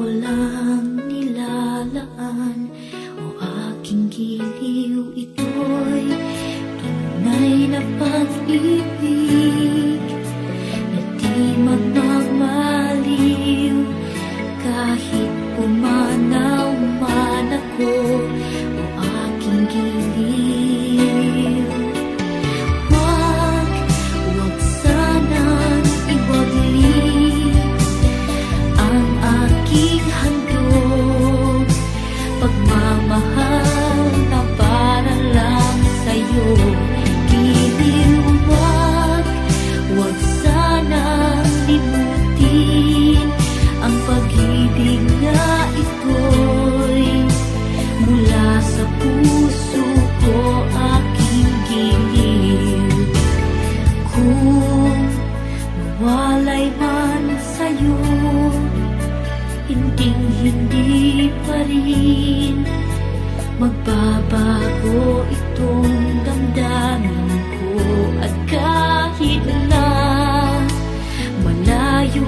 ko lang nilalaan o aking giliw, ito'y tunay na pag-ibig na di magmamaliw. Kahit pumanaw man ako o aking giliw, wag sanang iwagli ang aking handog. Pagmamahal na para lang sa'yo, giliw. Wag sanang limutin ang pag-ibig na ito'y mula sa puso ko, aking giliw. Kung mawalay man sa'yo, hindi pa rin magbabago itong damdamin ko. At kahit na malayo